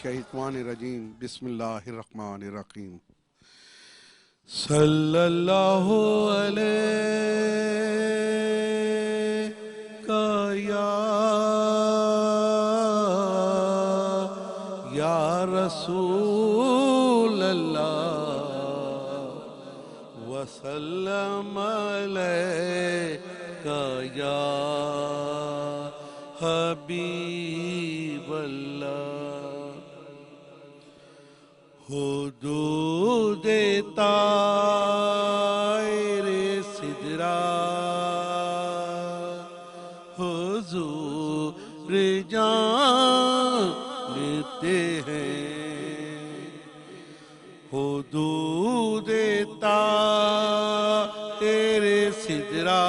मिनश्शैतानिर्रजीम बिस्मिल्लाहिर्रहमानिर्रहीम सल्लल्लाहु अलैका या रसूल अल्लाह वसल्लम अलैका या हबीब अल्लाह हुदूद तायरे सिदरा हुजूर जानते हैं हुदूद तायरे सिदरा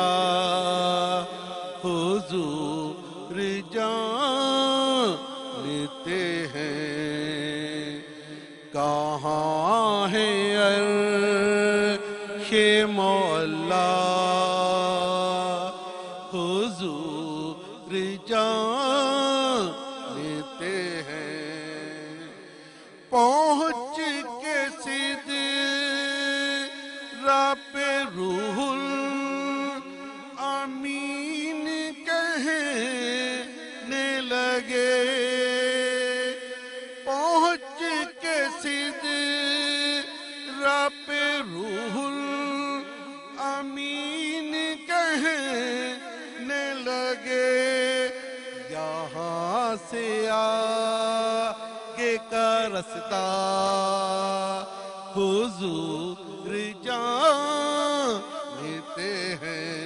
हुजूर जानते हैं कहाँ है अर्शे मौला हुजूर जानते हैं पहुँच के सिदरा पे रूहुल अमीन कहने लगे पहुँच के सिदरा पे रूहुल अमीन कहने लगे यहाँ से आगे का रास्ता हुजूर जानते हैं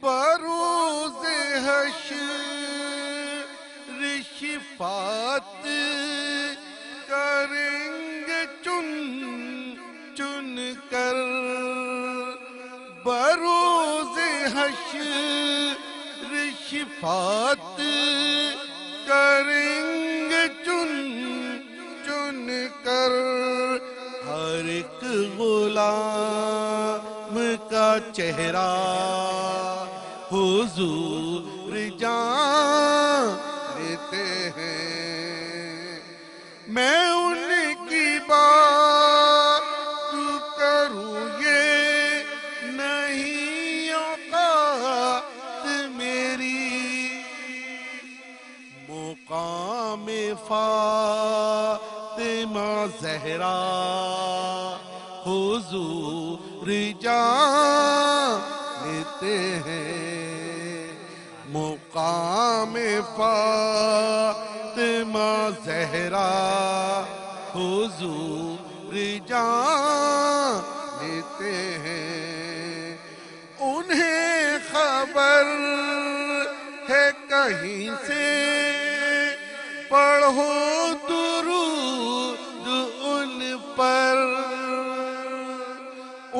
बरोज़ हश्र शिफात करेंगे चुन चुन कर बरोज़ हश्र शिफात करेंगे चुन चुन कर हर एक गुलाम का चेहरा हुजूर जानते हैं मैं उनकी बात करूँ ये नहीं औकात मेरी मुकाम फातिमा ज़हरा हुजूर जानते हैं मुकाम फातिमा ज़हरा हुजूर जानते हैं उन्हें खबर है कहीं से पढ़ो दुरूद उन पर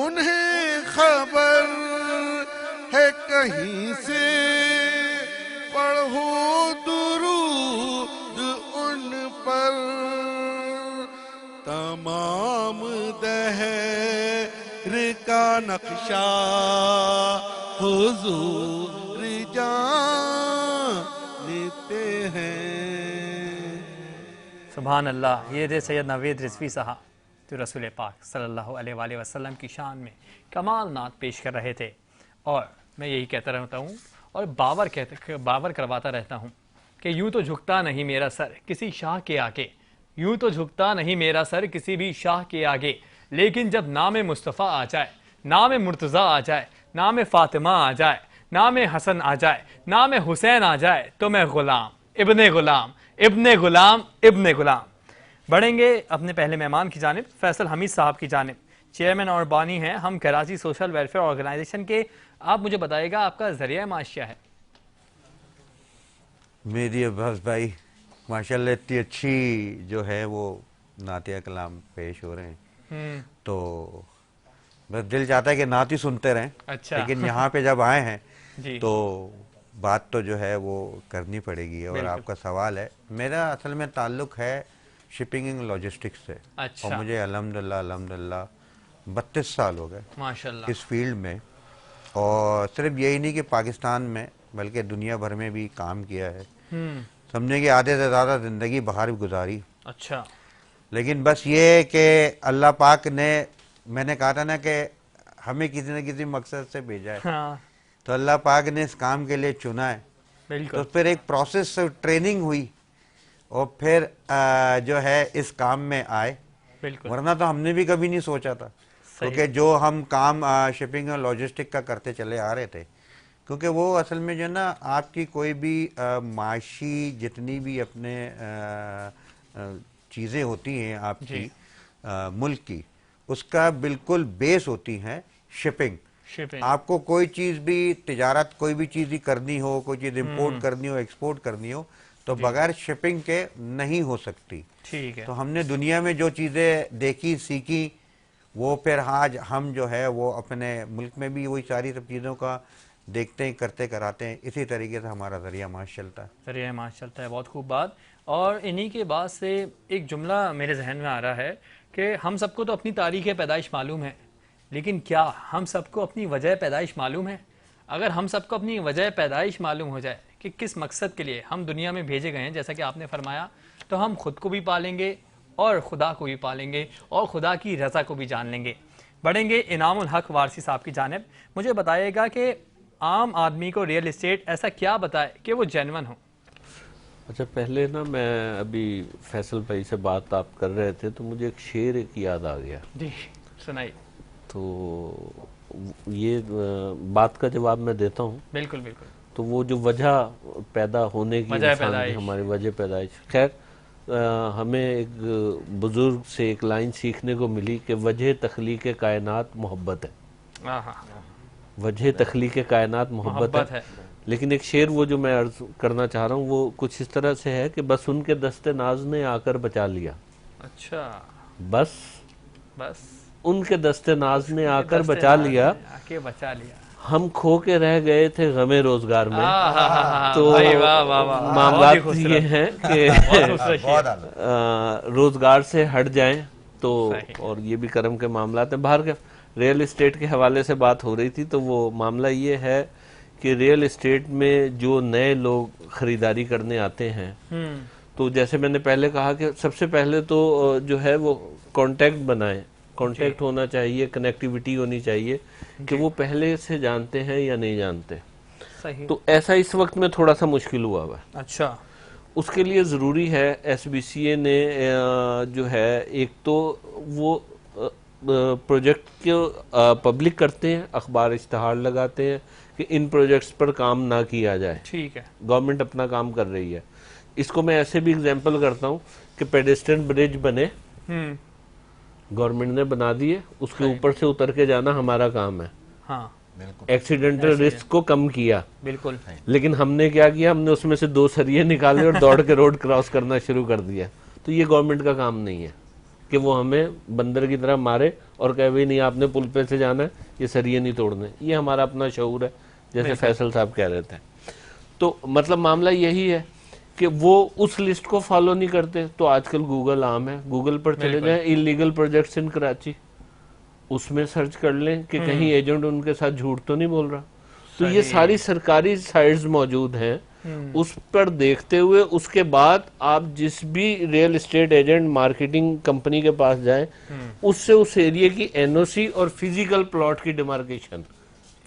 उन्हें खबर है कहीं से पढ़ो दुरूद उन पर तमाम दहर का नक्शा हुजूर जानते हैं। सुभान अल्लाह। ये थे सैयद नवेद रिजवी साहब जो रसूल पाक सल्लल्लाहु अलैहि वसल्लम की शान में कमाल नात पेश कर रहे थे और मैं यही कहता रहता हूँ और बावर करवाता रहता हूँ कि यूँ तो झुकता नहीं मेरा सर किसी शाह के आगे यूँ तो झुकता नहीं मेरा सर किसी भी शाह के आगे लेकिन जब नाम मुस्तफ़ा आ जाए नाम मुर्तज़ा आ जाए नाम फ़ातिमा आ जाए नाम हसन आ जाए नाम हुसैन आ जाए तो मैं ग़ुलाम इब्ने ग़ुलाम इब्ने ग़ुलाम इब्ने ग़ुलाम। बढ़ेंगे अपने पहले मेहमान की जानिब फैसल हमीद साहब की जानिब चेयरमैन और बानी हैं हम कराची सोशल वेलफेयर ऑर्गेनाइजेशन के। आप मुझे बताइएगा आपका ज़रिया माश क्या है? मेरी अब्बास भाई माशाल्लाह इतनी अच्छी जो है वो नातिया कलाम पेश हो रहे हैं तो बस दिल चाहता है कि नात ही सुनते रहें। अच्छा। लेकिन यहाँ पे जब आए हैं जी। तो बात तो जो है वो करनी पड़ेगी और आपका सवाल है मेरा असल में ताल्लुक़ है शिपिंग एंड लॉजिस्टिक्स से। अच्छा। और मुझे अल्हम्दुलिल्लाह 32 साल हो गए माशाल्लाह इस फील्ड में और सिर्फ यही नहीं कि पाकिस्तान में बल्कि दुनिया भर में भी काम किया है। समझे कि आधे से ज़्यादा ज़िंदगी बाहर गुजारी। अच्छा। लेकिन बस ये कि अल्लाह पाक ने, मैंने कहा था ना कि हमें किसी न किसी मकसद से भेजा है, हाँ तो अल्लाह पाक ने इस काम के लिए चुना है। तो बिल्कुल। फिर एक प्रोसेस ट्रेनिंग हुई और फिर जो है इस काम में आए, बिल्कुल वरना तो हमने भी कभी नहीं सोचा था। सही। क्योंकि जो हम काम शिपिंग और लॉजिस्टिक का करते चले आ रहे थे, क्योंकि वो असल में जो है ना आपकी कोई भी माशी जितनी भी अपने चीज़ें होती हैं आपकी मुल्क की, उसका बिल्कुल बेस होती हैं शिपिंग। शिपिंग। आपको कोई चीज़ भी तिजारत, कोई भी चीज़ ही करनी हो, कोई चीज़ इंपोर्ट करनी हो, एक्सपोर्ट करनी हो, तो बगैर शिपिंग के नहीं हो सकती। ठीक है। तो हमने दुनिया में जो चीज़ें देखी सीखी, वो फिर आज हम जो है वो अपने मुल्क में भी वही सारी सब चीज़ों का देखते हैं, करते कराते हैं। इसी तरीके से हमारा ज़रिया माश चलता है। ज़रिया माश चलता है। बहुत खूब बात। और इन्हीं के बाद से एक जुमला मेरे जहन में आ रहा है कि हम सबको तो अपनी तारीख़ पैदाइश मालूम है, लेकिन क्या हम सबको अपनी वजह पैदाइश मालूम है? अगर हम सबको अपनी वजह पैदाइश मालूम हो जाए कि किस मकसद के लिए हम दुनिया में भेजे गए हैं, जैसा कि आपने फरमाया, तो हम खुद को भी पालेंगे और खुदा को भी पालेंगे और खुदा की रज़ा को भी जान लेंगे। बढ़ेंगे इनामुल हक वारसी साहब की जानिब। मुझे बताइएगा कि आम आदमी को रियल इस्टेट ऐसा क्या बताए कि वो जेन्युइन हो? अच्छा, पहले ना मैं अभी फैसल भाई से बात आप कर रहे थे तो मुझे एक शेर एक याद आ गया। जी सुनाइए। तो ये बात का जवाब मैं देता हूँ। बिल्कुल बिल्कुल। तो वो जो वजह पैदा होने की, वजह इंसान की, पैदाइश। हमारी वजह पैदाइश, खैर हमें एक बुजुर्ग से एक लाइन सीखने को मिली कि वजह तख्लीक कायनात मोहब्बत है। वजह तख्लीक कायनात मोहब्बत है। लेकिन एक शेर वो जो मैं अर्ज करना चाह रहा हूँ वो कुछ इस तरह से है कि बस उनके दस्ते नाज ने आकर बचा लिया। अच्छा। बस बस उनके दस्ते नाज ने आकर बचा लिया, आके बचा लिया। हम खो के रह गए थे गमे रोजगार में। तो भाई वाह वाह वाह, बहुत ही मामला ये खूबसूरत। है कि बहुत आला। रोजगार से हट जाएं तो, सही। और ये भी कर्म के मामला हैं। बाहर के रियल एस्टेट के हवाले से बात हो रही थी, तो वो मामला ये है कि रियल एस्टेट में जो नए लोग खरीदारी करने आते हैं, तो जैसे मैंने पहले कहा कि सबसे पहले तो जो है वो कांटेक्ट बनाएं। कांटेक्ट होना चाहिए, कनेक्टिविटी होनी चाहिए कि वो पहले से जानते हैं या नहीं जानते। सही। तो ऐसा इस वक्त में थोड़ा सा मुश्किल हुआ हुआ है। अच्छा। उसके लिए ज़रूरी है, SBCA ने जो है एक तो वो प्रोजेक्ट को पब्लिक करते हैं, अखबार इश्तहार लगाते हैं कि इन प्रोजेक्ट्स पर काम ना किया जाए। ठीक है। गवर्नमेंट अपना काम कर रही है। इसको मैं ऐसे भी एग्जांपल करता हूँ कि पेडेस्ट्रियन ब्रिज बने, गवर्नमेंट ने बना दिए, उसके ऊपर से उतर के जाना हमारा काम है। हाँ एक्सीडेंटल रिस्क को कम किया। बिल्कुल। लेकिन हमने क्या किया, हमने उसमें से 2 सरिये निकाले और दौड़ के रोड क्रॉस करना शुरू कर दिया। तो ये गवर्नमेंट का काम नहीं है कि वो हमें बंदर की तरह मारे और कहे भाई नहीं आपने पुल पे से जाना है, ये सरिये नहीं तोड़ने। ये हमारा अपना शऊर है, जैसे फैसल साहब कह रहे थे। तो मतलब मामला यही है कि वो उस लिस्ट को फॉलो नहीं करते। तो आजकल गूगल आम है, गूगल पर चले जाएं इलीगल प्रोजेक्ट्स इन कराची, उसमें सर्च कर लें कि कहीं एजेंट उनके साथ झूठ तो नहीं बोल रहा। तो ये सारी सरकारी साइट्स मौजूद हैं, उस पर देखते हुए उसके बाद आप जिस भी real estate agent marketing company के पास जाएं, उससे उस एरिया की NOC और फिजिकल प्लॉट की डिमार्केशन,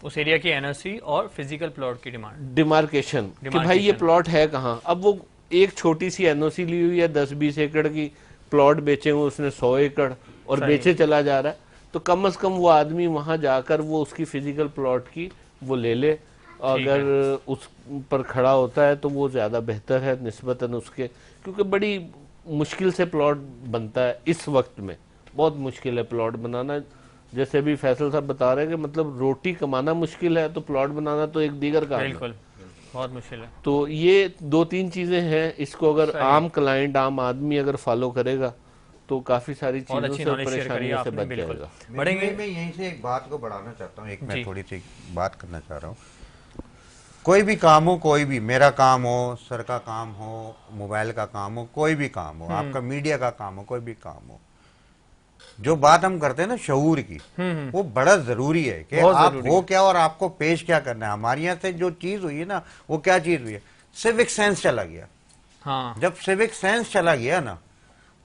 उस एरिया की NOC और फिजिकल प्लॉट की डिमार्केशन कि भाई ये प्लॉट है कहाँ। अब वो एक छोटी सी NOC ली हुई है 10-20 एकड़ की, प्लॉट बेचे हुए उसने 100 एकड़ और बेचे चला जा रहा है। तो कम से कम वो आदमी वहां जाकर वो उसकी फिजिकल प्लॉट की वो ले ले, अगर उस पर खड़ा होता है तो वो ज्यादा बेहतर है निस्बतन उसके, क्योंकि बड़ी मुश्किल से प्लॉट बनता है इस वक्त में। बहुत मुश्किल है प्लॉट बनाना। जैसे भी फैसल साहब बता रहे हैं कि मतलब रोटी कमाना मुश्किल है, तो प्लॉट बनाना तो एक दीगर काम है। बिल्कुल बहुत मुश्किल है। तो ये 2-3 चीजें हैं, इसको अगर आम क्लाइंट, आम आदमी अगर फॉलो करेगा तो काफी सारी चीजों से, परेशानियों से बच जाएगा। बढ़ेंगे। मैं यहीं से एक बात को बढ़ाना चाहता हूँ, एक मैं थोड़ी सी बात करना चाह रहा हूँ। कोई भी काम हो, कोई भी, मेरा काम हो, सर का काम हो, मोबाइल का काम हो, कोई भी काम हो, आपका मीडिया का काम हो, कोई भी काम हो, जो बात हम करते हैं ना शऊर की, वो बड़ा जरूरी है कि आप हो क्या और आपको पेश क्या करना है। हमारे यहाँ से जो चीज हुई है ना, वो क्या चीज हुई है, सिविक सेंस चला गया। हाँ जब सिविक सेंस चला गया ना,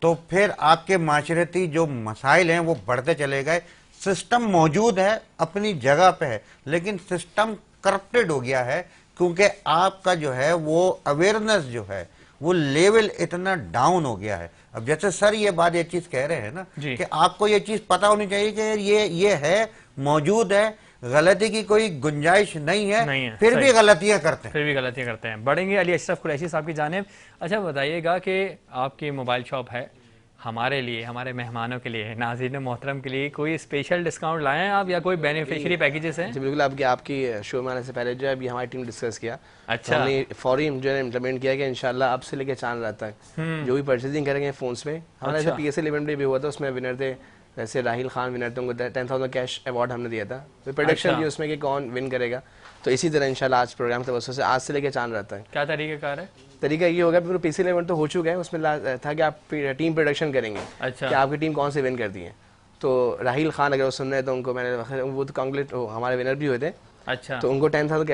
तो फिर आपके माशरती जो मसाइल हैं वो बढ़ते चले गए। सिस्टम मौजूद है, अपनी जगह पे है, लेकिन सिस्टम करप्टेड हो गया है, क्योंकि आपका जो है वो अवेयरनेस जो है वो लेवल इतना डाउन हो गया है। अब जैसे सर ये बात, ये चीज कह रहे हैं ना जी। कि आपको ये चीज पता होनी चाहिए कि ये है, मौजूद है, गलती की कोई गुंजाइश नहीं है, फिर सही। भी गलतियां करते हैं। फिर भी गलतियां करते हैं। बढ़ेंगे अली अशरफ कुरैशी साहब की जानिब। अच्छा बताइएगा कि आपकी मोबाइल शॉप है, हमारे लिए, हमारे मेहमानों के लिए, नाज़रीन मोहतरम के लिए कोई स्पेशल डिस्काउंट लाए हैं आप, या कोई बेनिफिशियरी पैकेजेस हैं? जी बिल्कुल। आपकी शो में आने से पहले जो है अभी हमारी टीम डिस्कस किया। अच्छा। तो हमने फौरी जो है इम्प्लीमेंट किया कि इंशाल्लाह अब से लेकर चांद रात तक जो भी परचेजिंग करेंगे फोन्स में, हमारा अच्छा। ऐसा PSL इवेंट भी हुआ था, उसमें विनर थे जैसे राहिल खान विनर थे, उनको 10,000 कैश अवार्ड हमने दिया था। तो प्रोडक्शन अच्छा। भी उसमें कि कौन विन करेगा। तो इसी तरह इंशाल्लाह आज प्रोग्राम की वजह से आज से लेकर चांद रात तक क्या तरीक़ेकार है? तरीका ये होगा, फिर PSL इवेंट तो हो चुका है, उसमें था कि आप टीम प्रोडक्शन करेंगे अच्छा। कि आपकी टीम कौन से विन करती है। तो राहिल खान अगर वो सुन रहे हैं तो उनको मैंने, वो तो कांग्रेट हमारे विनर भी हुए थे, अच्छा। तो उनको 10,000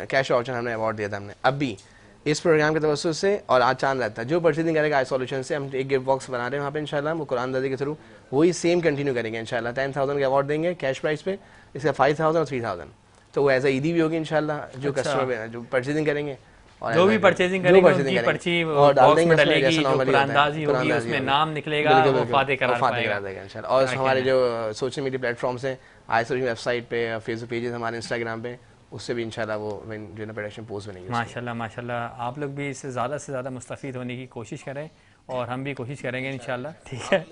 कैश वाउचर हमने अवार्ड दिया था हमने अब भी इस प्रोग्राम के तवज्जो से। और आज चांद रात था जो परचेजिंग करेगा आई सॉल्यूशन से, हम एक गिफ्ट बॉक्स बना रहे हैं वहाँ पे इंशाल्लाह, वो कुरान दादी के थ्रू वही सेम कंटिन्यू करेंगे इंशाल्लाह। 10,000 का अवार्ड देंगे कैश प्राइस पे, इसका 5,000 और 3,000, तो वो एज ए ईदी भी होगी इंशाल्लाह। जो अच्छा। कस्टमर जो परचेजिंग करेंगे और जो भी परचेजिंग करेंगे उनकी पर्ची बॉक्स में डलेगी, जो कुरानदाजी होगी उसमें नाम निकलेगा, वो फाते करार पाएगा इंशाल्लाह। और हमारे जो सोशल मीडिया प्लेटफॉर्म्स हैं, आई सॉल्यूशन वेबसाइट पे, फेसबुक पेजेस, हमारे इंस्टाग्राम पे, उससे भी इंशाल्लाह वो जो है प्रोडक्शन पोस्ट बनेगी। माशाल्लाह माशाल्लाह। आप लोग भी इससे ज़्यादा से ज़्यादा मुस्तफ़ीद होने की कोशिश करें और हम भी कोशिश करेंगे इंशाल्लाह। ठीक है,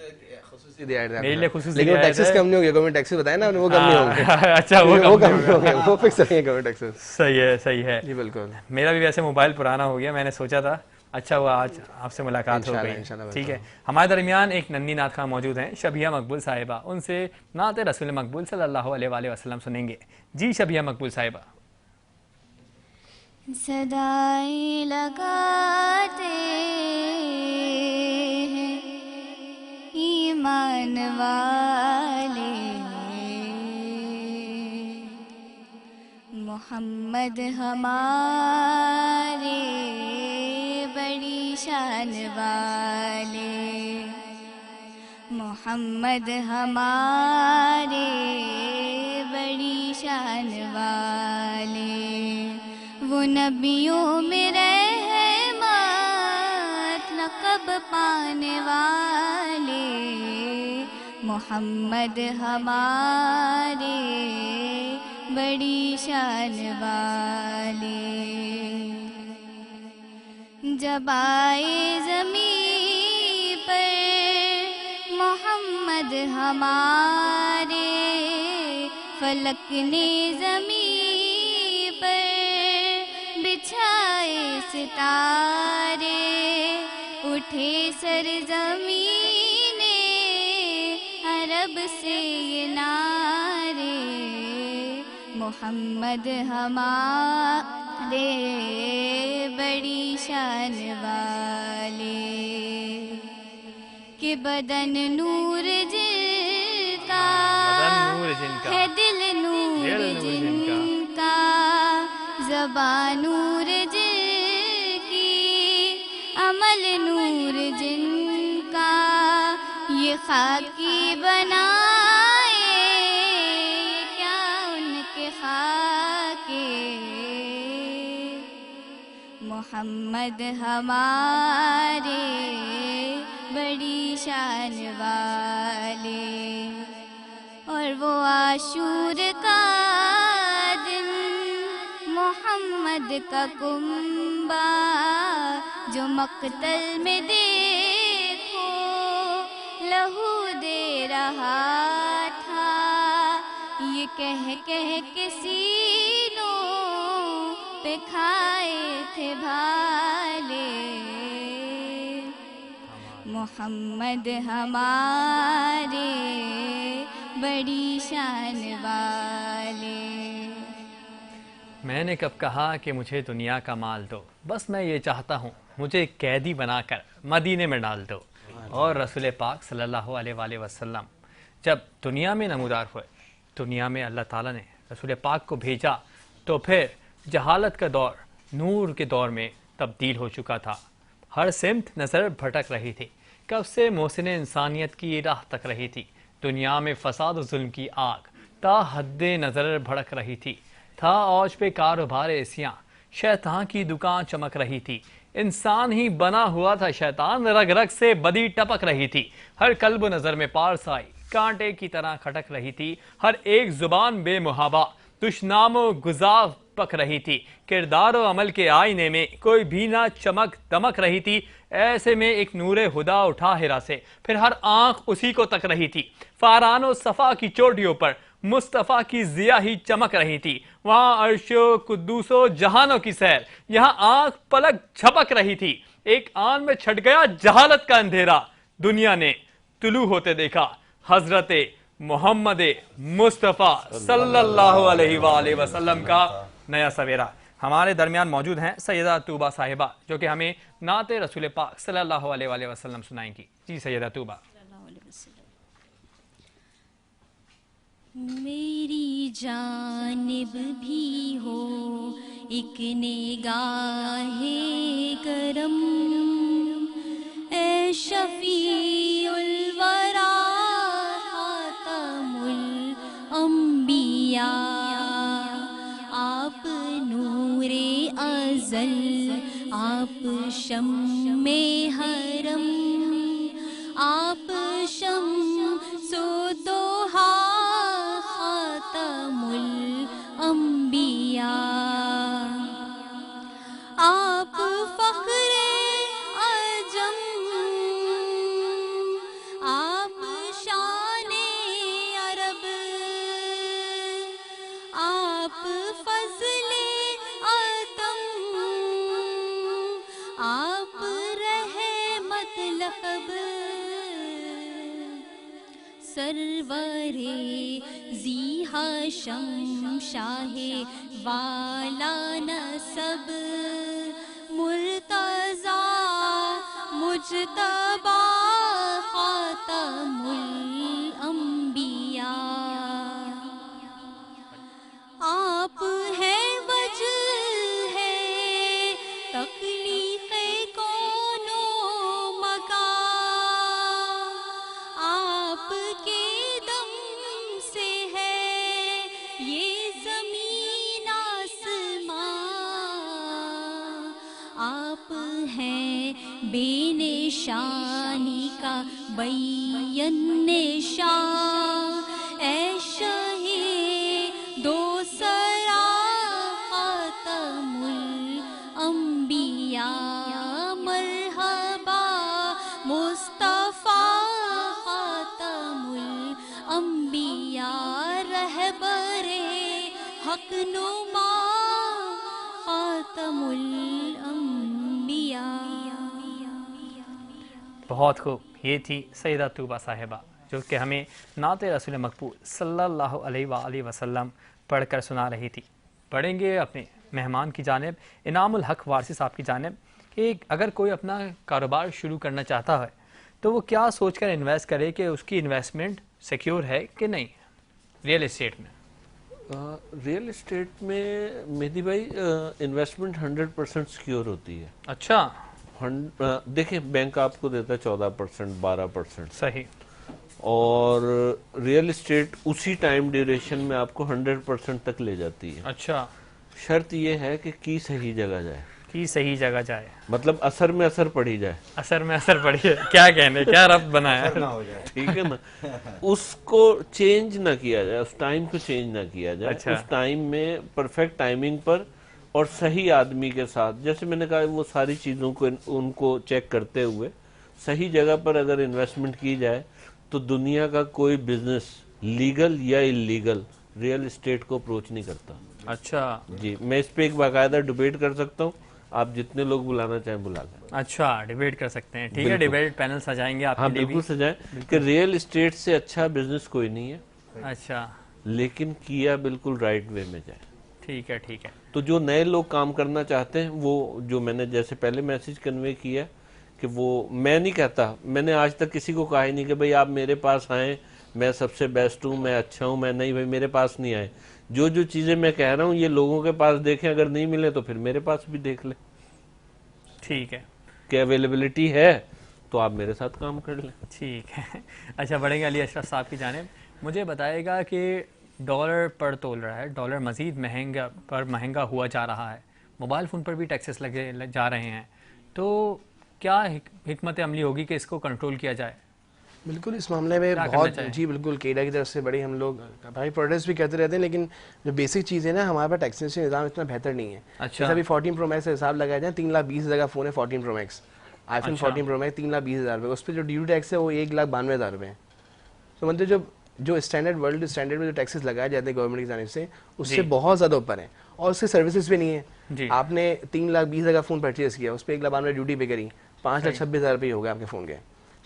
मेरे लिए खुसूसी लेकिन टैक्सेस कम नहीं होंगे, गवर्नमेंट टैक्सेस बताया ना, वो कम नहीं होंगे। अच्छा, वो कम नहीं होंगे, वो फिक्स रहेंगे गवर्नमेंट टैक्सेस। सही है, सही है जी बिल्कुल। मेरा भी वैसे मोबाइल पुराना हो गया, मैंने सोचा था अच्छा हुआ आज आपसे मुलाकात हो गई। इंशाल्लाह, ठीक है, हमारे दरमियान एक नन्ही नात खां मौजूद हैं, शबिया मकबूल साहिबा। उनसे नात रसूल मकबूल सल्लल्लाहु अलैहि वसल्लम सुनेंगे। जी शबिया मकबूल साहिबा। सदाएं लगाते हैं ईमान वाले, मोहम्मद हमारे बड़ी शान वाले, मोहम्मद हमारे बड़ी शान वाले, वो नबियों में रहमत लक़ब पाने वाले, मोहम्मद हमारे बड़ी शान वाले। जब आए ज़मीं पर मोहम्मद हमारे, फलक ने ज़मीं पर बिछाए सितारे, उठे सरज़मीने अरब से ये नारे, मोहम्मद हमारे बड़ी शान वाले, कि बदन नूर जिनका है, दिल नूर जिनका, ज़बान नूर जिनकी, अमल नूर जिनका, ये खाकी बनाए क्या उनके खाके, मोहम्मद हमारे बड़ी शान वाले। और वो आशूर का दिन मोहम्मद का कुंबा, जो मक्तल में देखो लहू दे रहा था, ये कह के सीनों पे खाए थे भाले, मोहम्मद हमारे बड़ी शान वाले। मैंने कब कहा कि मुझे दुनिया का माल दो, बस मैं ये चाहता हूँ मुझे कैदी बनाकर मदीने में डाल दो। और रसूल पाक सल्लल्लाहु अलैहि वसल्लम जब दुनिया में नमूदार हुए, दुनिया में अल्लाह ताला ने रसूल पाक को भेजा, तो फिर जहालत का दौर नूर के दौर में तब्दील हो चुका था। हर सिमत नजर भटक रही थी। कब से मोहसिन इंसानियत की राह तक रही थी। दुनिया में फसाद और जुल्म की आग ता हद्दे नजर भड़क रही थी। था औज पे कारोबार एसियां, शैतान की दुकान चमक रही थी। इंसान ही बना हुआ था शैतान, रग रग से बदी टपक रही थी। हर कल्ब नजर में पारसाई कांटे की तरह खटक रही थी। हर एक जुबान बेमुहाबा दुश्नामो गुजाव पक रही थी। किरदार और अमल के आईने में कोई भी ना चमक दमक रही थी। ऐसे में एक नूरे हुदा उठा हिरा से, फिर हर आंख उसी को तक रही थी। फारानो सफा की चोटियों पर मुस्तफ़ा की जिया ही चमक रही थी। वहां अर्शो कुद्दूसो जहानों की सैर, यहां आंख पलक झपक रही थी। एक आन में छट गया जहालत का अंधेरा। दुनिया ने तुलू होते देखा हजरते मोहम्मद मुस्तफ़ा सल्लल्लाहु अलैहि वसल्लम का नया सवेरा। हमारे दरमियान मौजूद हैं सैयदा तूबा साहिबा, जो कि हमें नाते रसूल पाक सल्लल्लाहु अलैहि वसल्लम सुनाएंगी। जी सैयदा तूबा। मेरी जानिब भी हो एक निगाहे करम, ए शफीउल वरा खातमुल अंबिया। आप नूरे अज़ल, आप शम्मे हरम, आप शम्सुद्दोहा खातमुल अंबिया। आप फख्रे अजम, आप शाने अरब, आप फज़ले अतम, आप रहमत लक़ब। सरवरे ज़ी हाशम शाहे वाला नसब, मुर्तज़ा मुज्तबा खातमुल अंबिया। आप हैं वजह है तख्लीक़े कौनो मका, आपके दम से है ये ज़मीन आसमां। आप हैं बेनिशानी का बैयन निशान, ऐ शहे दो सरा खातमुल अंबिया। मरहबा मुस्तफ़ा खातमुल अंबिया, रहबरे हक नुमा खातमुल अंबिया। बहुत खूब। ये थी सैयदा तूबा साहिबा, जो कि हमें नाते रसूल मकबूल सल्लल्लाहु अलैहि वसल्लम पढ़कर सुना रही थी। पढ़ेंगे अपने मेहमान की जानिब, इनामुल हक वारसी साहब की जानिब, कि अगर कोई अपना कारोबार शुरू करना चाहता है तो वो क्या सोचकर इन्वेस्ट करे कि उसकी इन्वेस्टमेंट सिक्योर है कि नहीं रियल एस्टेट में। रियल एस्टेट में मेहदी भाई इन्वेस्टमेंट 100% सिक्योर होती है। अच्छा। देखिए बैंक आपको देता है 14%, 12%। सही। और रियल एस्टेट उसी टाइम ड्यूरेशन में आपको 100% तक ले जाती है। अच्छा। शर्त ये है कि सही जगह जाए, की सही जगह जाए, मतलब असर में असर पड़ी जाए। असर में असर पड़ी है, क्या कहने, क्या रब्त बनाया ना हो जाए। ठीक है ना। उसको चेंज ना किया जाए, उस टाइम को चेंज ना किया जाए। अच्छा। उस टाइम में परफेक्ट टाइमिंग पर और सही आदमी के साथ, जैसे मैंने कहा वो सारी चीज़ों को उनको चेक करते हुए सही जगह पर अगर इन्वेस्टमेंट की जाए तो दुनिया का कोई बिजनेस लीगल या इलीगल रियल एस्टेट को अप्रोच नहीं करता। अच्छा जी, मैं इस पे एक बाकायदा डिबेट कर सकता हूँ, आप जितने लोग बुलाना चाहें बुला लें। अच्छा, डिबेट कर सकते हैं, ठीक है। डिबेट पैनल सजाएंगे आपके हाँ लिए बिल्कुल भी। सजाएं कि रियल एस्टेट से अच्छा बिजनेस कोई नहीं है, अच्छा लेकिन किया बिल्कुल राइट वे में जाए। ठीक है, ठीक है। तो जो नए लोग काम करना चाहते हैं, वो जो मैंने जैसे पहले मैसेज कन्वे किया कि वो मैं नहीं कहता, मैंने आज तक किसी को कहा ही नहीं कि भाई आप मेरे पास आएँ, मैं सबसे बेस्ट हूँ, मैं अच्छा हूँ, मैं नहीं, भाई मेरे पास नहीं आए। जो जो चीज़ें मैं कह रहा हूँ ये लोगों के पास देखें, अगर नहीं मिले तो फिर मेरे पास भी देख लें। ठीक है, कि अवेलेबिलिटी है तो आप मेरे साथ काम कर लें। ठीक है। अच्छा, बढ़ेंगे अली अशरफ साहब की जानिब। मुझे बताएगा कि डॉलर पर तोल रहा है, डॉलर मज़ीद महंगा हुआ जा रहा है, मोबाइल फ़ोन पर भी टैक्सेस लगे जा रहे हैं, तो क्या हिकमत अमली होगी कि इसको कंट्रोल किया जाए? बिल्कुल इस मामले में क्या करना बहुत चाहिए? जी बिल्कुल केडा की तरफ से बड़ी हम लोग भाई प्रोटेस्ट भी करते रहते हैं, लेकिन जो बेसिक चीज़ है ना, हमारे पास टैक्सेशन निज़ाम इतना बेहतर नहीं है। अच्छा। जैसे अभी 14 प्रो मैक्स का हिसाब लगाया जाए, 3,20,000 का फ़ोन है 14 प्रो मैक्स, आईफोन अच्छा। 14 प्रो मैक्स 3,20,000 रुपये, उस पर जो ड्यूटी टैक्स है वो 1,92,000 रुपये है। तो मतलब जो स्टैंडर्ड वर्ल्ड स्टैंडर्ड में जो टैक्सेस लगाए जाते हैं गवर्नमेंट की जानिब से, उससे बहुत ज़्यादा ऊपर है, और उसकी सर्विसेज भी नहीं है। जी। आपने 3,20,000 का फ़ोन परचेज़ किया, उस पर 1,92,000 ड्यूटी पे करी, 5,26,000 रुपये हो गए आपके फ़ोन के,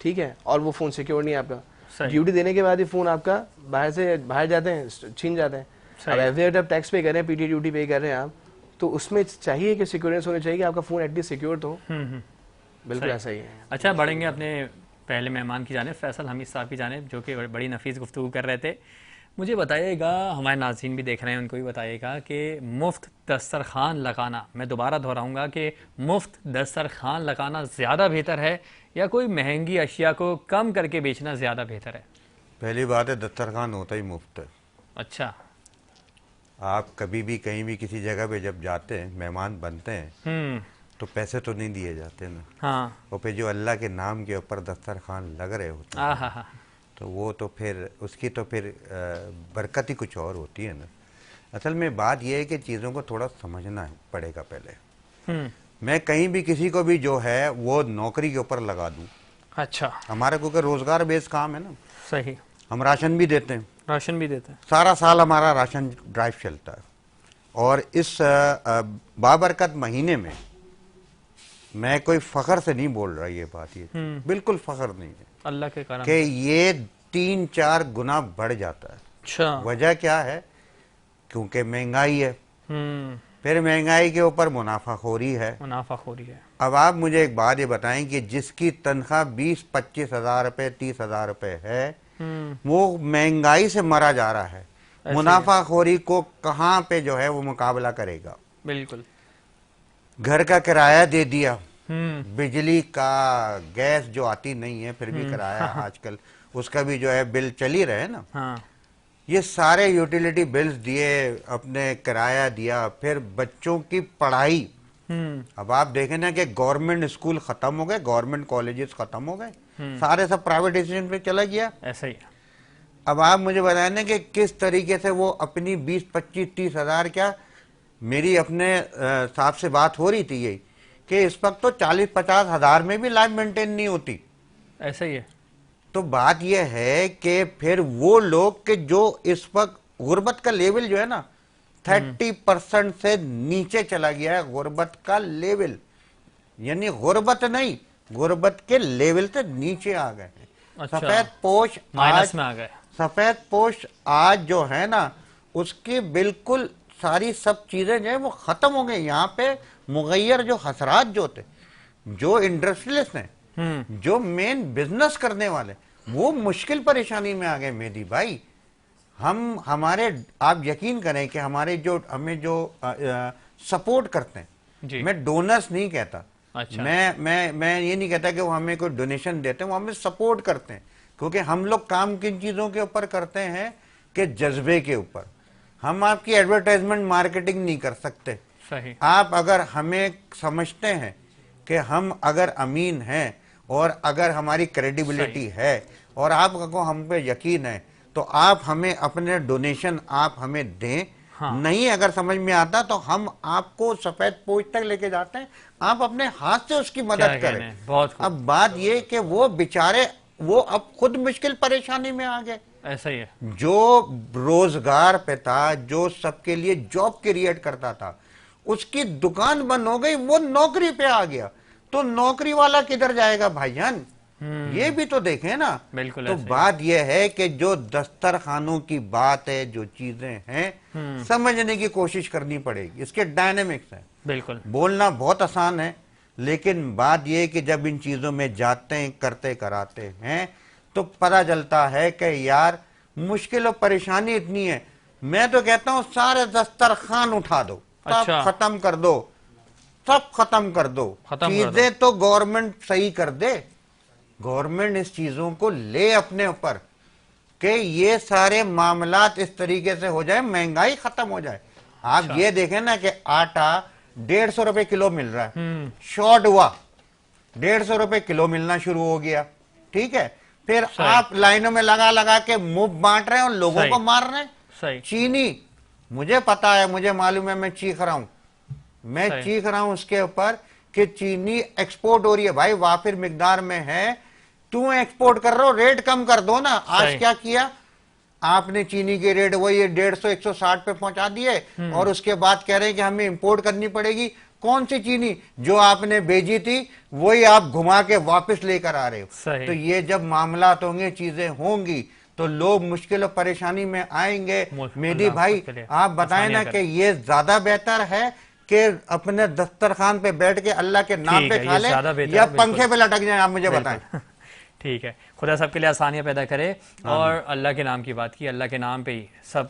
ठीक है, और वो फ़ोन सिक्योर नहीं है आपका। सही। ड्यूटी देने के बाद ही फ़ोन आपका बाहर जाते हैं, छीन जाते हैं। सही। अब एवरी आप टैक्स पे कर रहे हैं, पीटी ड्यूटी पे कर रहे हैं आप, तो उसमें चाहिए कि सिक्योरेंस होनी चाहिए कि आपका फ़ोन एटलीस्ट सिक्योर तो हो। बिल्कुल ऐसा ही है। अच्छा, बढ़ेंगे अपने पहले मेहमान की जानिब, फैसल हमीद साहब की जानिब, जो कि बड़ी नफीस गुफ्तगू कर रहे थे। मुझे बताइएगा, हमारे नाज़रीन भी देख रहे हैं, उनको भी बताइएगा कि मुफ्त दस्तरखान लगाना, मैं दोबारा दोहराऊंगा कि मुफ्त दस्तरखान लगाना ज़्यादा बेहतर है या कोई महंगी अशिया को कम करके बेचना ज़्यादा बेहतर है? पहली बात है, दस्तरखान होता ही मुफ्त है। अच्छा। आप कभी भी कहीं भी किसी जगह पे जब जाते हैं, मेहमान बनते हैं, तो पैसे तो नहीं दिए जाते ना। हाँ। और फिर जो अल्लाह के नाम के ऊपर दस्तरखान लग रहे होते हैं, हाँ, तो वो तो फिर उसकी तो फिर बरकत ही कुछ और होती है ना। असल में बात यह है कि चीज़ों को थोड़ा समझना पड़ेगा पहले। मैं कहीं भी किसी को भी जो है वो नौकरी के ऊपर लगा दूं। अच्छा। हमारा क्योंकि रोजगार बेस्ड काम है ना, सही। हम राशन भी देते हैं, राशन भी देते हैं। सारा साल हमारा राशन ड्राइव चलता है, और इस बाबरकत महीने में मैं कोई फख्र से नहीं बोल रहा, ये बात ये बिल्कुल फख्र नहीं है अल्लाह के कारण कि ये 3-4 गुना बढ़ जाता है। अच्छा। वजह क्या है? क्योंकि महंगाई है, फिर महंगाई के ऊपर मुनाफाखोरी है। मुनाफाखोरी है। अब आप मुझे एक बात ये बताएं कि जिसकी तनख्वाह 20-25 हज़ार रुपये, 30 हज़ार रुपये है, वो महंगाई से मरा जा रहा है। मुनाफाखोरी को कहाँ पे जो है वो मुकाबला करेगा? बिल्कुल। घर का किराया दे दिया, बिजली का, गैस जो आती नहीं है फिर भी किराया आजकल उसका भी जो है बिल चल ही रहे ना। हाँ। ये सारे यूटिलिटी बिल्स दिए, अपने किराया दिया, फिर बच्चों की पढ़ाई। अब आप देखें ना कि गवर्नमेंट स्कूल खत्म हो गए, गवर्नमेंट कॉलेजेस खत्म हो गए, सारे सब प्राइवेटाइजेशन पे चला गया। ऐसा ही है। अब आप मुझे बताएं ना कि किस तरीके से वो अपनी 20-25-30 हज़ार, क्या मेरी अपने साहब से बात हो रही थी यही कि इस वक्त तो 40-50 हज़ार में भी लाइफ मेंटेन नहीं होती। ऐसा ही है। तो बात यह है कि फिर वो लोग के जो इस वक्त गुर्बत का लेवल जो है ना 30% से नीचे चला गया है, गुर्बत का लेवल, यानी गुर्बत नहीं, गुर्बत के लेवल से नीचे आ गए हैं। अच्छा। सफेद पोश माइनस में आ गए। सफेद पोश आज जो है ना उसकी बिल्कुल सारी सब चीजें जो है वो खत्म हो गई। यहाँ पे मुगैर जो हसरात जो थे, जो इंडस्ट्रियलिस्ट हैं, जो मेन बिजनेस करने वाले, वो मुश्किल परेशानी में आ गए। मेहदी भाई, हमारे आप यकीन करें कि हमारे जो हमें जो सपोर्ट करते हैं, मैं डोनर्स नहीं कहता। अच्छा। मैं ये नहीं कहता कि वो हमें कोई डोनेशन देते हैं, वो हमें सपोर्ट करते हैं, क्योंकि हम लोग काम किन चीजों के ऊपर करते हैं कि जज्बे के ऊपर। हम आपकी एडवर्टाइजमेंट मार्केटिंग नहीं कर सकते। सही। आप अगर हमें समझते हैं कि हम अगर अमीन हैं और अगर हमारी क्रेडिबिलिटी है और आपको हम पे यकीन है, तो आप हमें अपने डोनेशन आप हमें दें। हाँ। नहीं अगर समझ में आता तो हम आपको सफेद पोश तक लेके जाते हैं, आप अपने हाथ से उसकी मदद करें। बहुत अब बात ये कि वो बेचारे वो अब खुद मुश्किल परेशानी में आ गए। ऐसा ही है। जो रोजगार पे था, जो सबके लिए जॉब क्रिएट करता था, उसकी दुकान बंद हो गई, वो नौकरी पे आ गया, तो नौकरी वाला किधर जाएगा भाईजान? ये भी तो देखें ना। बिल्कुल। तो बात यह है कि जो दस्तरखानों की बात है, जो चीजें हैं, समझने की कोशिश करनी पड़ेगी। इसके डायनेमिक्स है। बिल्कुल। बोलना बहुत आसान है, लेकिन बात यह है कि जब इन चीजों में जाते हैं, करते कराते हैं, तो पता चलता है कि यार मुश्किल और परेशानी इतनी है। मैं तो कहता हूं सारे दस्तरखान उठा दो। अच्छा। खत्म कर दो, सब खत्म कर दो, खत्म कर दो। चीजें तो गवर्नमेंट सही कर दे, गवर्नमेंट इस चीजों को ले अपने ऊपर कि ये सारे मामलात इस तरीके से हो जाए, महंगाई खत्म हो जाए। आप ये देखें ना कि आटा 150 रुपए किलो मिल रहा है, शॉर्ट हुआ 150 रुपए किलो मिलना शुरू हो गया, ठीक है, फिर आप लाइनों में लगा लगा के मुफ्त बांट रहे हैं और लोगों सही। को मार रहे हैं। सही। चीनी, मुझे पता है, मुझे मालूम है, मैं चीख रहा हूं, मैं सही। चीख रहा हूं उसके ऊपर कि चीनी एक्सपोर्ट हो रही है, भाई वाफिर मिकदार में है, तू एक्सपोर्ट कर रहे हो, रेट कम कर दो ना। आज सही। क्या किया आपने, चीनी के रेट वही 150 160 पे पहुंचा दिए और उसके बाद कह रहे हैं कि हमें इंपोर्ट करनी पड़ेगी। कौन सी चीनी जो आपने भेजी थी वही आप घुमा के वापस लेकर आ रहे हो। सही। तो ये जब मामलात होंगे, चीजें होंगी, तो लोग मुश्किल और परेशानी में आएंगे। मेदी अल्लाह भाई के लिए आप बताएं ना आसानियां कि ये ज्यादा बेहतर है कि अपने दस्तरखान पे बैठ के अल्लाह के नाम ठीक पे है, खा ये ले ज्यादा बेहतर या है, बिल्कुल। पंखे पे लटक जाए, आप मुझे बताएं। ठीक है, खुदा सबके लिए आसानियाँ पैदा करे और अल्लाह के नाम की बात की, अल्लाह के नाम पे ही सब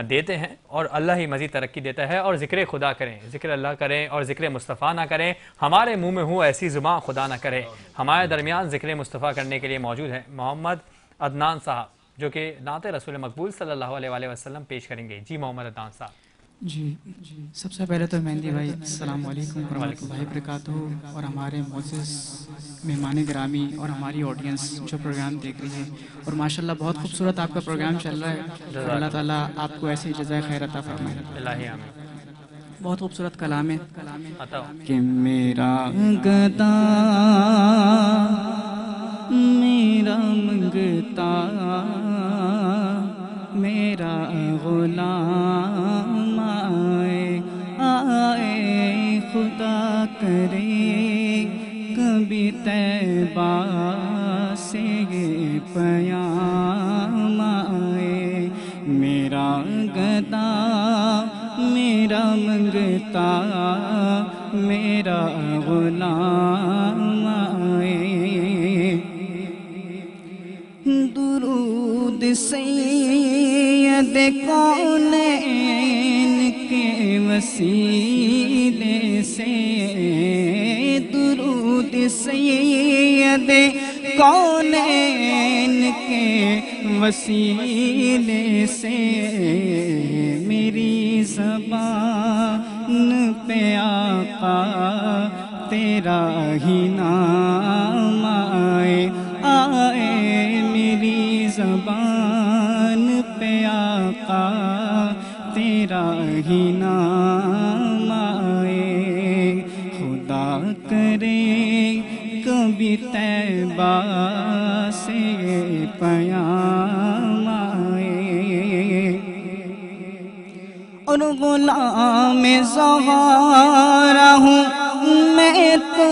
देते हैं और अल्लाह ही मज़ीद तरक्की देता है। और ज़िक्र खुदा करें, ज़िक्र अल्लाह करें और ज़िक्र मुस्तफ़ा ना करें, हमारे मुंह में हो ऐसी ज़ुबान खुदा ना करे। हमारे दरमियान ज़िक्र मुस्तफ़ा करने के लिए मौजूद है मोहम्मद अदनान साहब, जो कि नाते रसूल मकबूल सल्लल्लाहु अलैहि वसल्लम पेश करेंगे। जी मोहम्मद अदनान साहब। जी सबसे पहले तो मेहंदी भाई अस्सलाम वालेकुम वरहमतुल्लाहि वबरकातुहू और हमारे मोअज़्ज़िज़ मेहमान गिरामी और हमारी ऑडियंस जो प्रोग्राम देख रही है, और माशाल्लाह बहुत खूबसूरत आपका प्रोग्राम चल रहा है। और अल्लाह ताला आपको ऐसे ही जज़ाए खैर अता फरमाए। इलाही आमीन। बहुत खूबसूरत कलाम है अता कि मेरा गदा मेरा मंगता मेरा गुलाम आए खुदा करे कभी तैबा से ये पयाम आए। मेरा गदा मेरा मंगता मेरा गुलाम आए। दुरूद सैयद कौनैन के वसीले से, दुरूद सैयद कौनैन के वसीले से मेरी ज़बान पे आका तेरा ही नाम आए मेरी ज़बान पे आका तेरा ही नाम आए। खुदा करे कभी तैबा से पयाम आए। और गुलाम ज़हरा हूँ मैं तो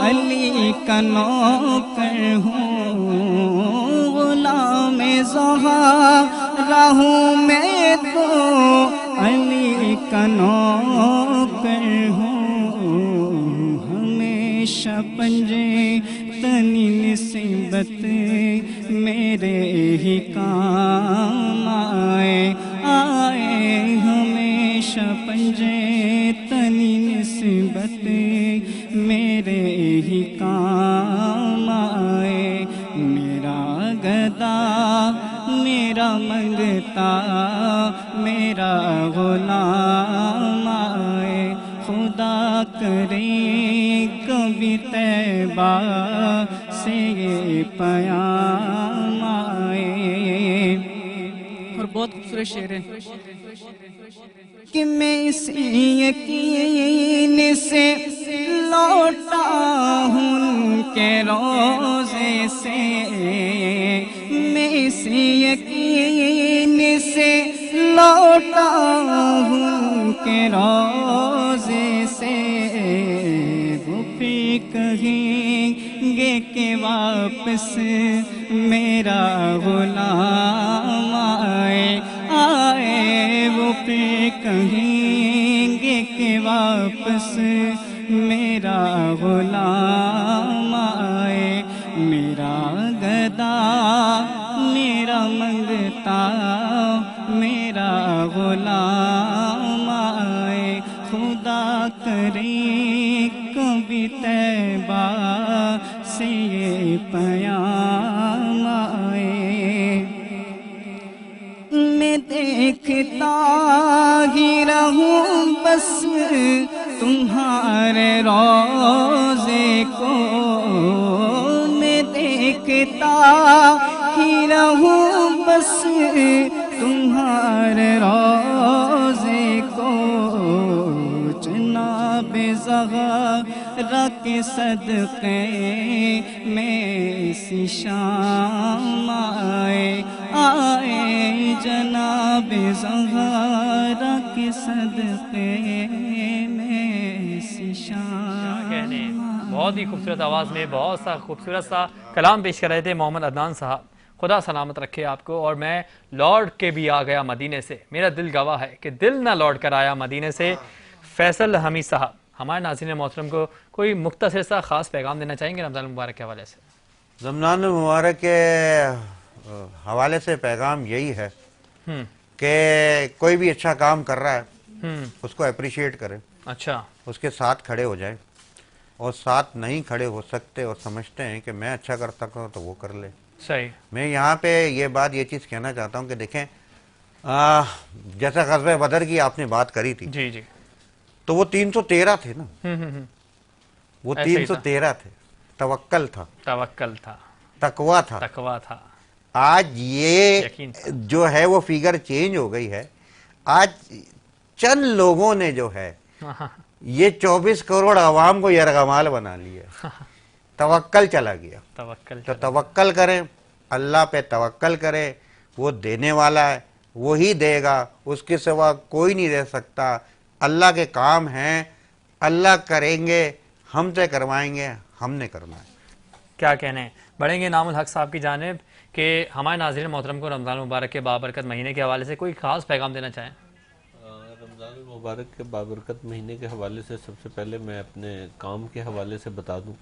अली का नौकर हूँ। गुलाम ज़हरा हूँ मैं तो अली का नौकर हूँ। हमेशा पंजे तनी निस्बत मेरे ही काम आए हमेशा पंजे तनी निस्बत मेरे ही काम आए। मेरा गदा मेरा मंगता मेरा गुलाम आए। खुदा करे कभी तैबा से ये पयाम आए। और बहुत खूबसूरत शेर है कि मैं इस यकीन से लौटा हूँ उनके रोज़े से। मैं इस यकीन से लौटा हूँ उनके रोज़े से। वो फिर कहेंगे कि वापस मेरा गुलाम आए वो फिर कहेंगे कि वापस मेरा गुलाम आए। मेरा गदा मेरा मंगता मेरा गुलाम आए। खुदा करें कभी तैबा से ये प्याम आए। मैं देखता ही रहूं बस तुम्हारे रोज़े को, मैं देखता ही रहूं बस तुम्हारे रोज़े को। जनाब ज़हरा के सदक़े में सी शाम आए जनाब ज़हरा के सदक़े में सी शाम। कहने बहुत ही खूबसूरत आवाज़ में बहुत सा खूबसूरत सा कलाम पेश कर रहे थे मोहम्मद अदनान साहब। खुदा सलामत रखे आपको। और मैं लौट के भी आ गया मदीने से, मेरा दिल गवाह है कि दिल ना लौट कर आया मदीने से। फैसल हमीद साहब हमारे नाज़रीन मोहतरम को कोई मुख्तसर सा ख़ास पैगाम देना चाहेंगे रमज़ान मुबारक के हवाले से? रमज़ान मुबारक के हवाले से पैगाम यही है कि कोई भी अच्छा काम कर रहा है उसको अप्रिशिएट करें, अच्छा, उसके साथ खड़े हो जाए, और साथ नहीं खड़े हो सकते और समझते हैं कि मैं अच्छा कर सकता हूँ तो वो कर ले। सही। मैं यहाँ पे ये चीज़ कहना चाहता हूँ कि देखें, जैसा ग़ज़वे बदर की आपने बात करी थी, जी जी, तो वो 313 थे ना, वो ऐसे ही था। 313 थे। तवक्कल था, तवक्कल था, तकवा था। तकवा था। आज ये यकीन था। जो है वो फिगर चेंज हो गई है। आज चंद लोगों ने जो है ये 24 करोड़ आवाम को यरगमाल बना लिया। तवक्कल चला गया। तवक्कल तो तवक्कल करें, अल्लाह पे तवक्कल करें, वो देने वाला है, वो ही देगा, उसके सिवा कोई नहीं दे सकता। अल्लाह के काम हैं, अल्लाह करेंगे, हमसे करवाएंगे, हमने करना है। क्या कहने हैं। बढ़ेंगे नामुल हक साहब की जानिब कि हमारे नाज़रीन मोहतरम को रमज़ान मुबारक के बाबरकत महीने के हवाले से कोई ख़ास पैगाम देना चाहें? रमज़ान मुबारक के बाबरकत महीने के हवाले से सबसे पहले मैं अपने काम के हवाले से बता दूं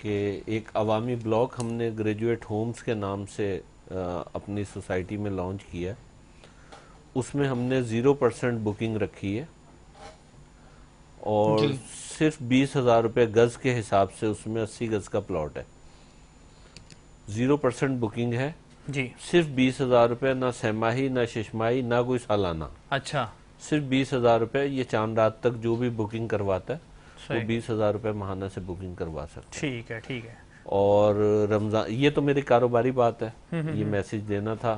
कि एक अवामी ब्लॉक हमने ग्रेजुएट होम्स के नाम से अपनी सोसाइटी में लॉन्च किया। उसमें हमने 0% बुकिंग रखी है और सिर्फ 20,000 रुपये गज़ के हिसाब से उसमें 80 गज़ का प्लॉट है। 0% बुकिंग है जी, सिर्फ 20,000 रुपये, ना सहमाही ना शिशमाही ना कोई सालाना, अच्छा, सिर्फ 20,000 रुपये। ये चांद रात तक जो भी बुकिंग करवाता है वो सही। 20,000 रुपये माहाना से बुकिंग करवा सकता है। ठीक है, ठीक है। और रमज़ान, ये तो मेरी कारोबारी बात है, ये मैसेज देना था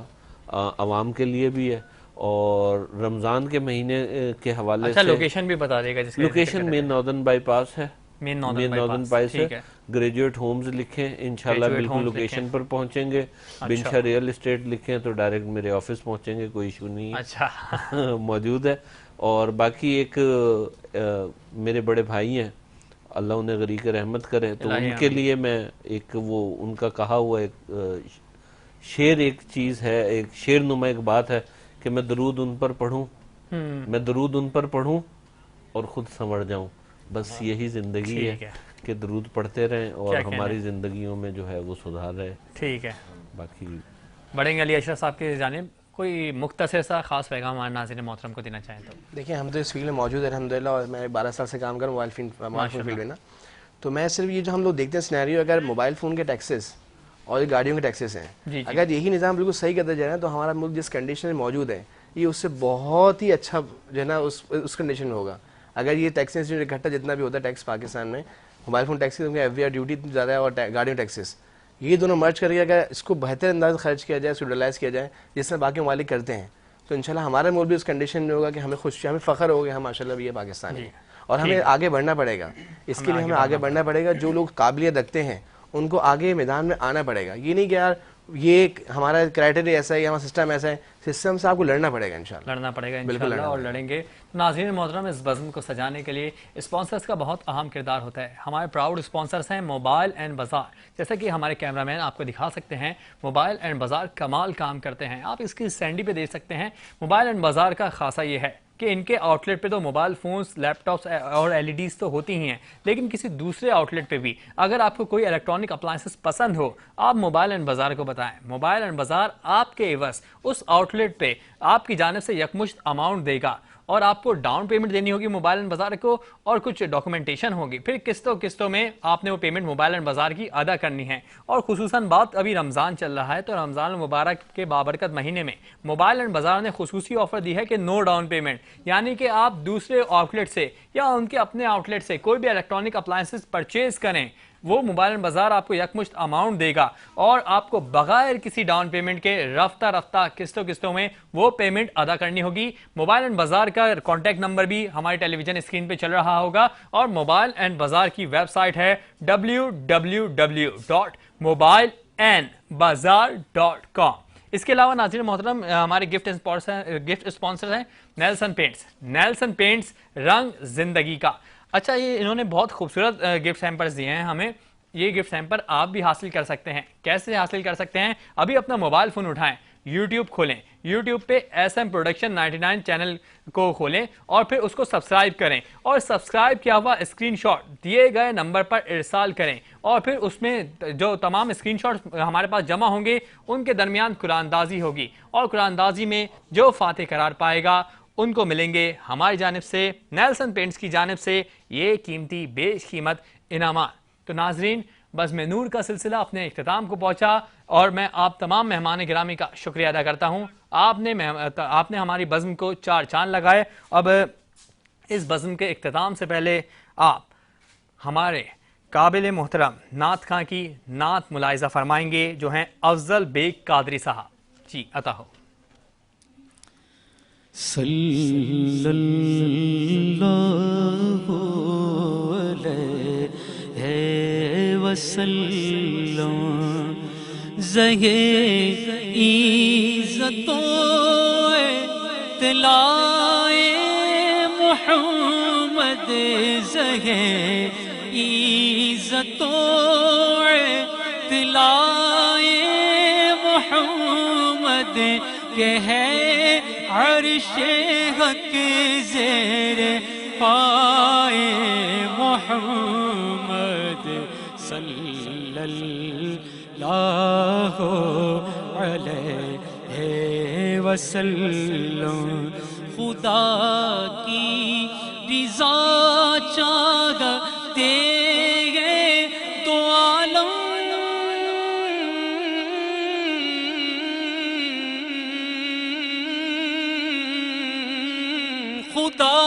आवाम के लिए भी है। और रमज़ान के महीने के हवाले अच्छा, से लोकेशन भी बता देगा जिसका लोकेशन मेन नॉर्दर्न बाईपास है, मेन नॉर्दर्न नॉर्दर्न बाईपास ठीक है। है। ग्रेजुएट होम्स लिखें, इंशाल्लाह ग्रेजुएट बिल्कुल होम्स लोकेशन लिखें। पर पहुंचेंगे। बिनशा रियल एस्टेट लिखें तो डायरेक्ट मेरे ऑफिस पहुंचेंगे, कोई इशू नहीं है। अच्छा मौजूद है। और बाकी एक मेरे बड़े भाई हैं, अल्लाह उन्हें गरीक रहमत करे, तो इलाही उनके लिए मैं एक वो उनका कहा हुआ एक शेर, एक चीज़ है, एक शेर नुमा एक बात है कि मैं दरूद उन पर पढ़ूं, मैं दरूद उन पर पढ़ूं और खुद संवर जाऊं। बस यही जिंदगी ठीक है है। कि दरूद पढ़ते रहें और क्या कहना हमारी है? जिंदगियों में जो है वो सुधार रहे। ठीक है। बाकी बढ़ेंगे अली अशरफ साहब की जानिब कोई मुख्तसर सा खास पैगाम हमारे नाज़रीन मोहतरम को देना चाहें तो? देखिए, हम तो इस फील्ड में मौजूद है अल्हम्दुलिल्लाह, और मैं 12 साल से काम कर मोबाइल फ़ोन फील्ड में ना। तो मैं सिर्फ ये जो हम लोग देखते हैं सिनेरियो, अगर मोबाइल फ़ोन के टैक्सेस और ये गाड़ियों के टैक्सेस हैं, जी। अगर यही निज़ाम बिल्कुल सही करते जाए ना, तो हमारा मुल्क जिस कंडीशन में मौजूद है ये उससे बहुत ही अच्छा जो है ना उस कंडीशन में होगा। अगर ये टैक्सेस जो इकट्ठा जितना भी होता है टैक्स पाकिस्तान में, मोबाइल फ़ोन टैक्सेस, उनका FVR ड्यूटी ज़्यादा है और गाड़ियों टैक्सेस, ये दोनों मर्ज करके अगर इसको बेहतर अंदाज खर्च किया जाए, यूटिलाइज़ किया जाए जिस तरह बाकी ममालिक करते हैं, तो इंशाल्लाह हमारा मुल्क भी उस कंडीशन में होगा कि हमें खुशी, हमें फ़ख्र होगा कि हम माशाल्लाह भी ये पाकिस्तानी है। और हमें आगे बढ़ना पड़ेगा, इसके लिए हमें आगे बढ़ना पड़ेगा। जो लोग काबिलियत रखते हैं उनको आगे मैदान में आना पड़ेगा। ये नहीं कि यार ये हमारा क्राइटेरिया ऐसा है या हमारा सिस्टम ऐसा है, सिस्टम से आपको लड़ना पड़ेगा इंशाल्लाह, लड़ना पड़ेगा बिल्कुल इंशाल्लाह, लड़ना और लड़ेंगे। तो नाज़रीन मोहतरम, इस बज़्म को सजाने के लिए स्पॉन्सर्स का बहुत अहम किरदार होता है। हमारे प्राउड स्पॉन्सर्स हैं मोबाइल एंड बाज़ार। जैसा कि हमारे कैमरामैन आपको दिखा सकते हैं, मोबाइल एंड बाज़ार कमाल काम करते हैं। आप इसकी सैंडी पे देख सकते हैं। मोबाइल एंड बाज़ार का खासा ये है कि इनके आउटलेट पे तो मोबाइल फ़ोन्स, लैपटॉप्स और LEDs तो होती ही हैं, लेकिन किसी दूसरे आउटलेट पे भी अगर आपको कोई इलेक्ट्रॉनिक अप्लायंसेस पसंद हो, आप मोबाइल एंड बाज़ार को बताएं। मोबाइल एंड बाज़ार आपके एवज उस आउटलेट पे आपकी जानिब से यकमुश्त अमाउंट देगा और आपको डाउन पेमेंट देनी होगी मोबाइल एंड बाजार को और कुछ डॉक्यूमेंटेशन होगी, फिर किस्तों किस्तों में आपने वो पेमेंट मोबाइल एंड बाजार की अदा करनी है। और खुसूसन बात अभी रमज़ान चल रहा है, तो रमज़ान मुबारक के बाबरकत महीने में मोबाइल एंड बाजार ने खुसूसी ऑफर दी है कि नो डाउन पेमेंट, यानी कि आप दूसरे आउटलेट से या उनके अपने आउटलेट से कोई भी इलेक्ट्रॉनिक अप्लायंसेस परचेज करें, वो मोबाइल एंड बाजार आपको यकमुश्त अमाउंट देगा और आपको बगैर किसी डाउन पेमेंट के रफ्ता रफ्ता किस्तों किस्तों में वो पेमेंट अदा करनी होगी। मोबाइल एंड बाजार का कॉन्टैक्ट नंबर भी हमारी टेलीविजन स्क्रीन पे चल रहा होगा और मोबाइल एंड बाजार की वेबसाइट है www.mobileandbazaar.com। इसके अलावा नाज़रीन मोहतरम हमारे गिफ्ट स्पॉन्सर हैं नेल्सन पेंट्स। नेल्सन पेंट्स, रंग जिंदगी का। अच्छा, ये इन्होंने बहुत खूबसूरत गिफ्ट सैंपल्स दिए हैं हमें। ये गिफ्ट सैंपल आप भी हासिल कर सकते हैं। कैसे हासिल कर सकते हैं? अभी अपना मोबाइल फ़ोन उठाएं, YouTube खोलें, YouTube पे SM प्रोडक्शन 99 चैनल को खोलें और फिर उसको सब्सक्राइब करें और सब्सक्राइब किया हुआ स्क्रीनशॉट दिए गए नंबर पर इरसाल करें और फिर उसमें जो तमाम स्क्रीनशॉट हमारे पास जमा होंगे उनके दरमियान कुरानदाजी होगी और कुरानदाजी में जो फातेह करार पाएगा उनको मिलेंगे हमारी जानिब से, नेल्सन पेंट्स की जानिब से ये कीमती बेशकीमत इनामात। तो नाजरीन, बज़्म नूर का सिलसिला अपने इख्तिताम को पहुंचा और मैं आप तमाम मेहमान गिरामी का शुक्रिया अदा करता हूं। आपने हमारी बज़्म को 4 चांद लगाए। अब इस बज़्म के इख्तिताम से पहले आप हमारे काबिल मोहतरम नात खां की नात मुलाहिज़ा फरमाएंगे जो हैं अफजल बेग कादरी साहब। जी, अता हो। सल्लल्लाहु अलैहि वसल्लम ज़हे इज़्ज़तो तिलाए मुहम्मद ज़हे इज़्ज़तो तिलाए मुहम्मद के है अर्शे हक ज़ेर पाए मोहम्मद सल्लल्लाहु अलैहि वसल्लम। खुदा की रिज़ा चाहते हैं तो आलम खुदा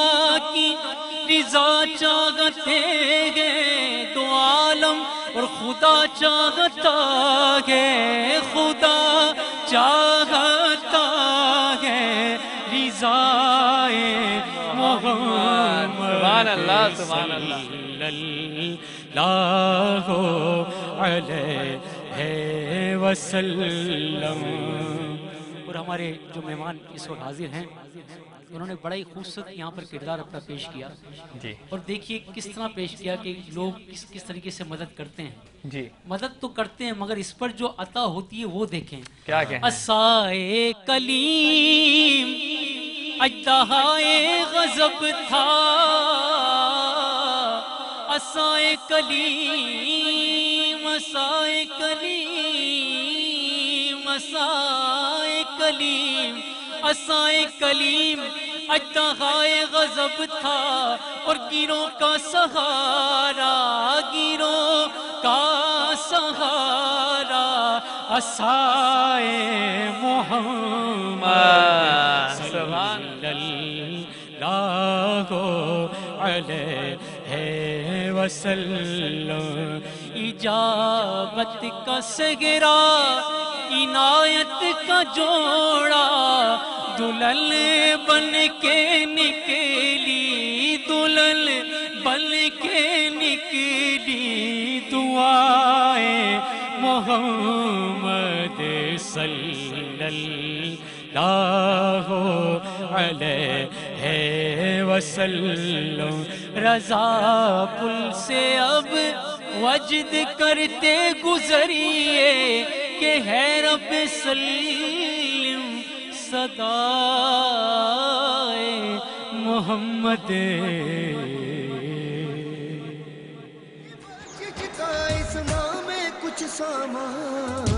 की रिज़ा चाहते हैं तो आलम और खुदा चाहता है, खुदा चाहता है रिज़ाए मोहम्मद। सुभान अल्लाह, सुभान अल्लाह। सल्लल्लाहु अलैहि वसल्लम। और हमारे जो मेहमान इस वक्त हाजिर हैं उन्होंने बड़ा ही खूबसूरत यहाँ पर किरदार अपना पेश किया जी। और देखिए किस तरह पेश किया कि लोग किस तरीके से मदद करते हैं जी। मदद तो करते हैं मगर इस पर जो अता होती है वो देखें। क्या कहें? असाए कलीम अजदहाए गज़ब था, असाए कलीम, असाए कलीम, असाए कलीम, असाए कलीम अजदहाए गज़ब था और गिरों का सहारा, गिरों का सहारा असाए मोहम्मद सल्लल्लाहु अलैहि वसल्लम। इजाबत का सगरा इनायत का जोड़ा दुल्हन बन के निकली, दुल्हन बन के निकली दुआए मोहम्मद सल्लल्लाहु अलैहि वसल्लम। रज़ा पुल से अब वजद करते गुजरिए के है रब सल्लम सदाए मोहम्मद। इसमें कुछ सामान